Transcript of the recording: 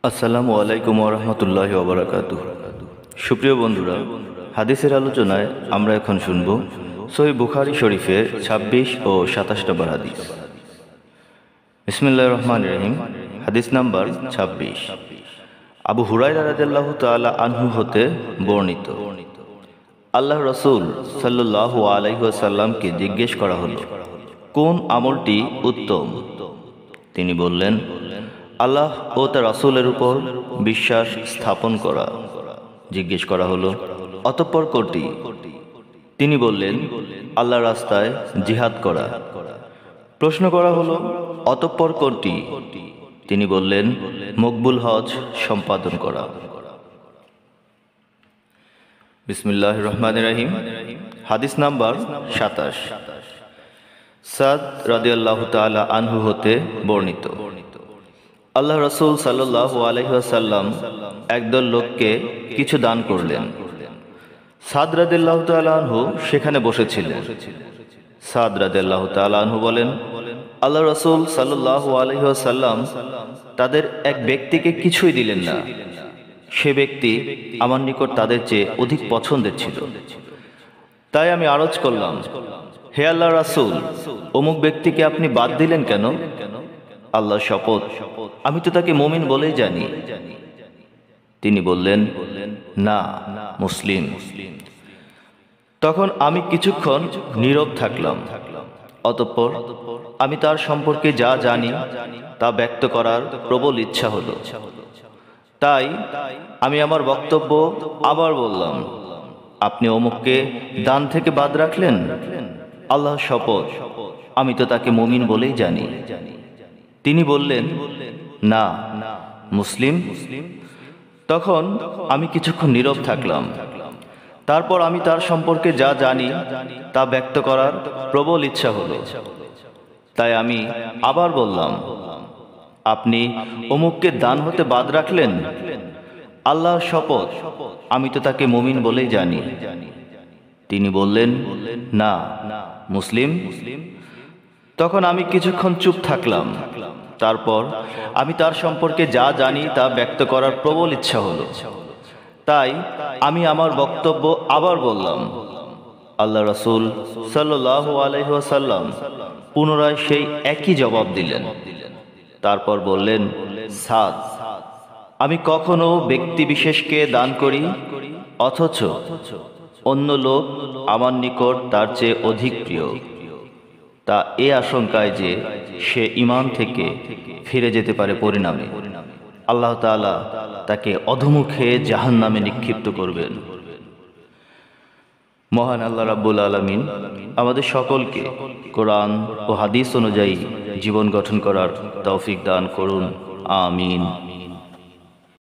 আসসালামু আলাইকুম ওরহমতুল্লাহি ওবরাকাতুহ। সুপ্রিয় বন্ধুরা, হাদিসের আলোচনায় আমরা এখন শুনব সহিহ বুখারী শরীফের ২৬ ও ২৭ নম্বর হাদিস। বিসমিল্লাহির রহমানির রহিম। হাদিস নাম্বার ২৬। আবু হুরায়রা রাদিয়াল্লাহু তাআলা আনহু হতে বর্ণিত, আল্লাহ রাসূল সাল্লাল্লাহু আলাইহি ওয়াসাল্লামকে জিজ্ঞেস করা হলো, কোন আমলটি উত্তম? তিনি বললেন, আল্লাহ ও তার রাসূলের উপর বিশ্বাস স্থাপন করা। জিজ্ঞেস করা হলো, অতঃপর কোনটি? তিনি বললেন, আল্লাহর রাস্তায় জিহাদ করা। প্রশ্ন করা হলো, অতঃপর কোনটি? তিনি বললেন, মকবুল হজ সম্পাদন করা। বিসমিল্লাহির রহমানির রহিম। হাদিস নাম্বার ২৭। সাদ রাদিয়াল্লাহু তাআলা আনহু হতে বর্ণিত, আল্লাহ রাসূল সাল্লাল্লাহু আলাইহি ওয়াসাল্লাম একদল লোককে কিছু দান করলেন। সাদ রাদিয়াল্লাহু তাআলা আনহু সেখানে বসেছিলেন। সাদ রাদিয়াল্লাহু তাআলা আনহু বলেন, আল্লাহ রাসূল সাল্লাল্লাহু আলাইহি ওয়াসাল্লাম তাদের এক ব্যক্তিকে কিছুই দিলেন না। সে ব্যক্তি আমার নিকট তাদের চেয়ে অধিক পছন্দের ছিল। তাই আমি আরজ করলাম, হে আল্লাহর রাসূল, অমুক ব্যক্তিকে আপনি বাদ দিলেন কেন? আল্লাহর শপথ, আমি তো তাকে মুমিন বলেই জানি। তিনি বললেন, না, মুসলিম। তখন আমি কিছুক্ষণ নীরব থাকলাম। অতঃপর আমি তার সম্পর্কে যা জানি তা ব্যক্ত করার প্রবল ইচ্ছা হলো। তাই আমি আমার বক্তব্য আবার বললাম, আপনি অমুককে দান থেকে বাদ রাখলেন? আল্লাহর শপথ, আমি তো তাকে মুমিন বলেই জানি। তিনি বললেন, না, মুসলিম। তখন আমি কিছুক্ষণ নীরব থাকলাম। তারপর আমি তার সম্পর্কে যা জানি তা ব্যক্ত করার প্রবল ইচ্ছা হলো। তাই আমি আবার বললাম, আপনি অমুককে দান হতে বাদ রাখলেন? আল্লাহর শপথ, আমি তো তাকে মুমিন বলেই জানি। তিনি বললেন, না, মুসলিম। তখন আমি কিছুক্ষণ চুপ থাকলাম। তারপর আমি তার সম্পর্কে যা জানি তা ব্যক্ত করার প্রবল ইচ্ছা হলো। তাই আমি আমার বক্তব্য আবার বললাম। আল্লাহ রাসূল সাল্লাল্লাহু আলাইহি ওয়াসাল্লাম পুনরায় সেই একই জবাব দিলেন। তারপর বললেন, সাদ, আমি কখনো ব্যক্তি বিশেষকে দান করি, অথচ অন্য লোক আমার নিকট তার চেয়ে অধিক প্রিয়, তা এ আশঙ্কায় যে সে ঈমান থেকে ফিরে যেতে পারে, পরিণামে আল্লাহ তাআলা তাকে অধোমুখে জাহান্নামে নিক্ষিপ্ত করবেন। মহান আল্লাহ রাব্বুল আলামিন আমাদের সকলকে কোরআন ও হাদিস অনুযায়ী জীবন গঠন করার তৌফিক দান করুন। আমিন।